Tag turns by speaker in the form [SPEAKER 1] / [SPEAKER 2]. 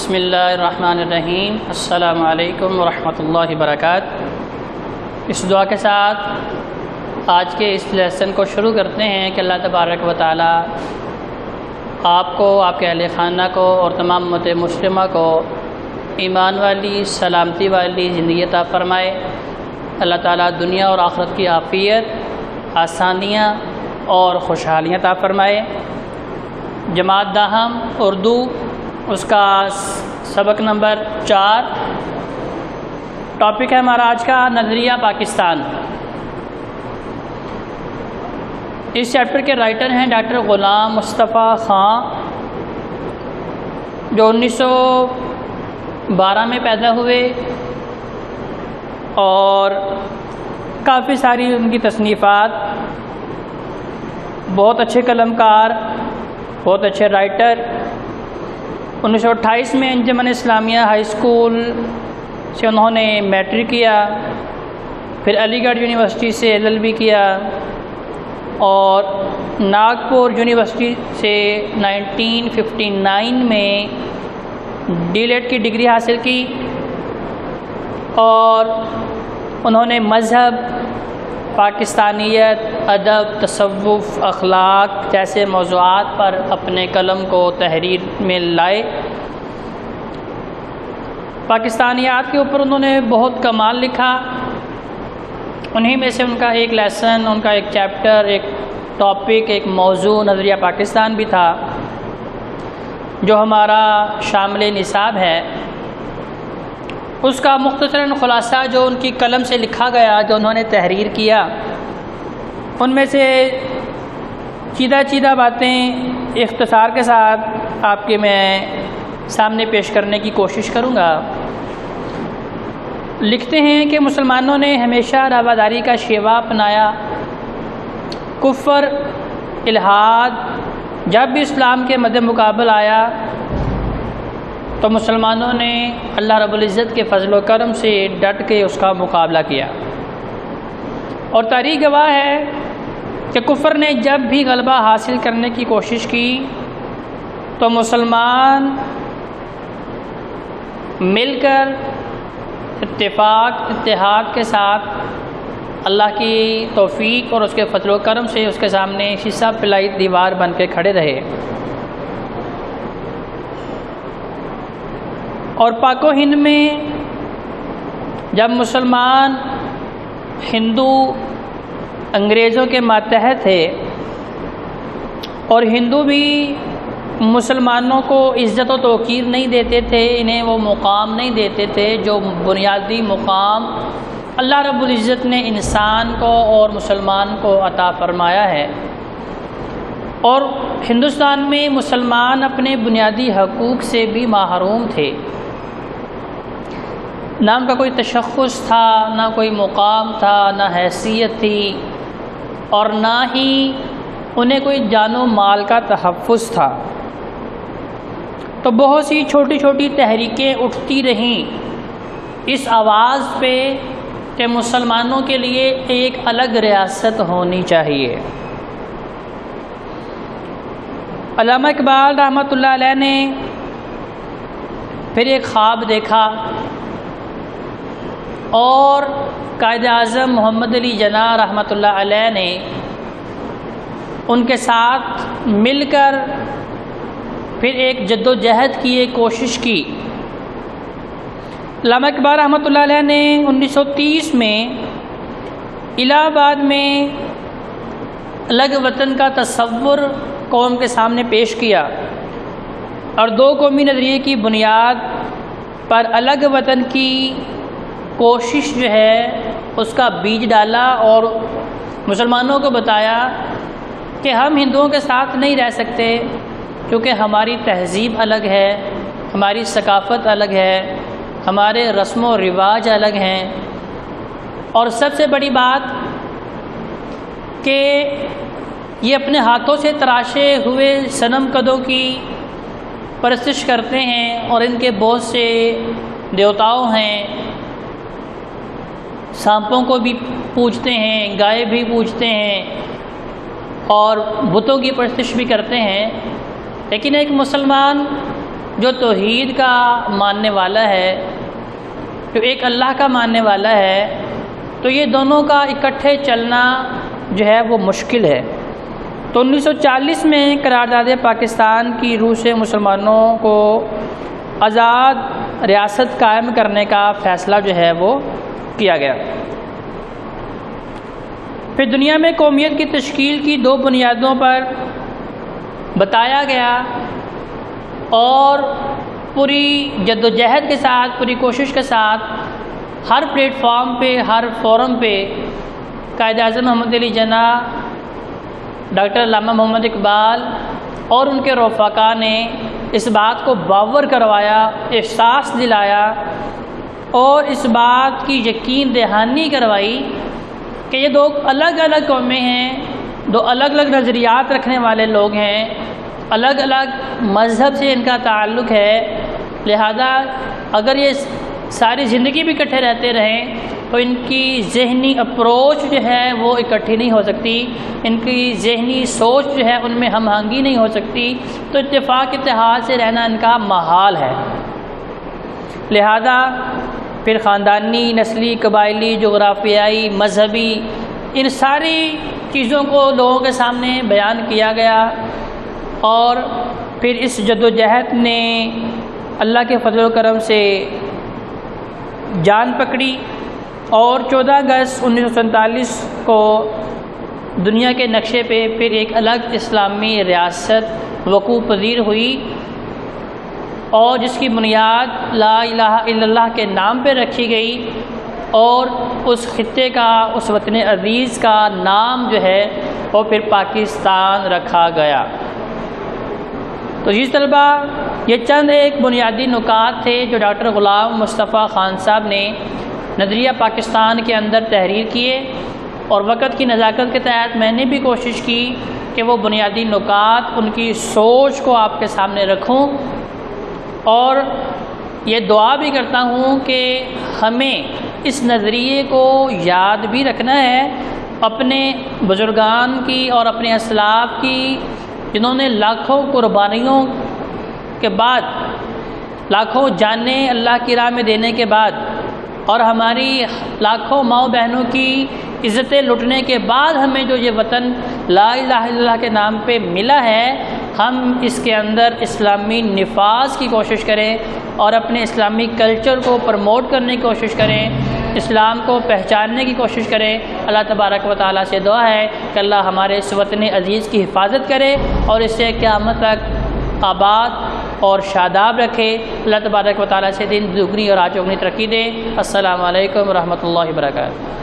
[SPEAKER 1] بسم اللہ الرحمن الرحیم۔ السلام علیکم ورحمۃ اللہ وبرکاتہ۔ اس دعا کے ساتھ آج کے اس لیسن کو شروع کرتے ہیں کہ اللہ تبارک و تعالی آپ کو، آپ کے اہل خانہ کو اور تمام امت مسلمہ کو ایمان والی، سلامتی والی زندگی عطا فرمائے۔ اللہ تعالیٰ دنیا اور آخرت کی عافیت، آسانیاں اور خوشحالیاں عطا فرمائے۔ جماعت داہم اردو، اس کا سبق نمبر 4، ٹاپک ہے ہمارا آج کا نظریہ پاکستان۔ اس چیپٹر کے رائٹر ہیں ڈاکٹر غلام مصطفیٰ خان، جو 1912 میں پیدا ہوئے اور کافی ساری ان کی تصنیفات، بہت اچھے قلمکار، بہت اچھے رائٹر۔ 1928 میں انجمن اسلامیہ ہائی اسکول سے انہوں نے میٹرک کیا، پھر علی گڑھ یونیورسٹی سے LLB کیا اور ناگپور یونیورسٹی سے 1959 میں DLED کی ڈگری حاصل کی، اور انہوں نے مذہب، پاکستانیت، ادب، تصوف، اخلاق جیسے موضوعات پر اپنے قلم کو تحریر میں لائے۔ پاکستانیات کے اوپر انہوں نے بہت کمال لکھا۔ انہی میں سے ان کا ایک لیسن، ان کا ایک چیپٹر، ایک ٹاپک، ایک موضوع نظریہ پاکستان بھی تھا، جو ہمارا شامل نصاب ہے۔ اس کا مختصراً خلاصہ جو ان کی قلم سے لکھا گیا، جو انہوں نے تحریر کیا، ان میں سے چیدہ باتیں اختصار کے ساتھ آپ کے میں سامنے پیش کرنے کی کوشش کروں گا۔ لکھتے ہیں کہ مسلمانوں نے ہمیشہ رواداری کا شیوا اپنایا۔ کفر، الحاد جب بھی اسلام کے مد مقابل آیا تو مسلمانوں نے اللہ رب العزت کے فضل و کرم سے ڈٹ کے اس کا مقابلہ کیا، اور تاریخ گواہ ہے کہ کفر نے جب بھی غلبہ حاصل کرنے کی کوشش کی تو مسلمان مل کر اتحاد کے ساتھ اللہ کی توفیق اور اس کے فضل و کرم سے اس کے سامنے شیشہ پلائی دیوار بن کے کھڑے رہے۔ اور پاک و ہند میں جب مسلمان، ہندو انگریزوں کے ماتحت تھے، اور ہندو بھی مسلمانوں کو عزت و توقیر نہیں دیتے تھے، انہیں وہ مقام نہیں دیتے تھے جو بنیادی مقام اللہ رب العزت نے انسان کو اور مسلمان کو عطا فرمایا ہے۔ اور ہندوستان میں مسلمان اپنے بنیادی حقوق سے بھی محروم تھے۔ نہ ان کا کوئی تشخص تھا، نہ کوئی مقام تھا، نہ حیثیت تھی، اور نہ ہی انہیں کوئی جان و مال کا تحفظ تھا۔ تو بہت سی چھوٹی چھوٹی تحریکیں اٹھتی رہیں اس آواز پہ کہ مسلمانوں کے لیے ایک الگ ریاست ہونی چاہیے۔ علامہ اقبال رحمۃ اللہ علیہ نے پھر ایک خواب دیکھا، اور قائد اعظم محمد علی جناح رحمۃ اللہ علیہ نے ان کے ساتھ مل کر پھر ایک جد و جہد کی ایک کوشش کی۔ علامہ اقبال رحمۃ اللہ علیہ نے 1930 میں الہ آباد میں الگ وطن کا تصور قوم کے سامنے پیش کیا، اور دو قومی نظریے کی بنیاد پر الگ وطن کی کوشش جو ہے اس کا بیج ڈالا، اور مسلمانوں کو بتایا کہ ہم ہندوؤں کے ساتھ نہیں رہ سکتے، کیونکہ ہماری تہذیب الگ ہے، ہماری ثقافت الگ ہے، ہمارے رسم و رواج الگ ہیں، اور سب سے بڑی بات کہ یہ اپنے ہاتھوں سے تراشے ہوئے صنم کدوں کی پرستش کرتے ہیں، اور ان کے بہت سے دیوتاؤں ہیں، سانپوں کو بھی پوجتے ہیں، گائے بھی پوجتے ہیں، اور بتوں کی پرستش بھی کرتے ہیں۔ لیکن ایک مسلمان جو توحید کا ماننے والا ہے، جو ایک اللہ کا ماننے والا ہے، تو یہ دونوں کا اکٹھے چلنا جو ہے وہ مشکل ہے۔ تو 1940 میں قرارداد پاکستان کی روح سے مسلمانوں کو آزاد ریاست قائم کرنے کا فیصلہ جو ہے وہ کیا گیا۔ پھر دنیا میں قومیت کی تشکیل کی 2 بنیادوں پر بتایا گیا، اور پوری جد و جہد کے ساتھ، پوری کوشش کے ساتھ ہر پلیٹ فارم پہ، ہر فورم پہ قائد اعظم محمد علی جناح، ڈاکٹر علامہ محمد اقبال اور ان کے رفقا نے اس بات کو باور کروایا، احساس دلایا اور اس بات کی یقین دہانی کروائی کہ یہ 2 الگ الگ قومیں ہیں، 2 الگ الگ نظریات رکھنے والے لوگ ہیں، الگ الگ مذہب سے ان کا تعلق ہے، لہذا اگر یہ ساری زندگی بھی اکٹھے رہتے رہیں تو ان کی ذہنی اپروچ جو ہے وہ اکٹھی نہیں ہو سکتی، ان کی ذہنی سوچ جو ہے ان میں ہم آہنگی نہیں ہو سکتی، تو اتفاق اتحاد سے رہنا ان کا محال ہے۔ لہذا پھر خاندانی، نسلی، قبائلی، جغرافیائی، مذہبی، ان ساری چیزوں کو لوگوں کے سامنے بیان کیا گیا، اور پھر اس جد و جہد نے اللہ کے فضل و کرم سے جان پکڑی، اور 14 اگست 1947 کو دنیا کے نقشے پہ پھر ایک الگ اسلامی ریاست وقوع پذیر ہوئی، اور جس کی بنیاد لا الہ الا اللہ کے نام پہ رکھی گئی، اور اس خطے کا، اس وطن عزیز کا نام جو ہے وہ پھر پاکستان رکھا گیا۔ تو جی طلبہ، یہ چند ایک بنیادی نکات تھے جو ڈاکٹر غلام مصطفیٰ خان صاحب نے نظریہ پاکستان کے اندر تحریر کیے، اور وقت کی نزاکت کے تحت میں نے بھی کوشش کی کہ وہ بنیادی نکات، ان کی سوچ کو آپ کے سامنے رکھوں، اور یہ دعا بھی کرتا ہوں کہ ہمیں اس نظریے کو یاد بھی رکھنا ہے، اپنے بزرگان کی اور اپنے اسلاف کی، جنہوں نے لاکھوں قربانیوں کے بعد، لاکھوں جانیں اللہ کی راہ میں دینے کے بعد، اور ہماری لاکھوں ماؤں بہنوں کی عزتیں لٹنے کے بعد ہمیں جو یہ وطن لا الہ الا اللہ کے نام پہ ملا ہے، ہم اس کے اندر اسلامی نفاذ کی کوشش کریں اور اپنے اسلامی کلچر کو پروموٹ کرنے کی کوشش کریں، اسلام کو پہچاننے کی کوشش کریں۔ اللہ تبارک و تعالیٰ سے دعا ہے کہ اللہ ہمارے اس وطن عزیز کی حفاظت کرے اور اسے قیامت تک آباد اور شاداب رکھے۔ اللہ تبارک و تعالیٰ سے دن دگنی اور آج چوگنی ترقی دے۔ السلام علیکم ورحمۃ اللہ وبرکاتہ۔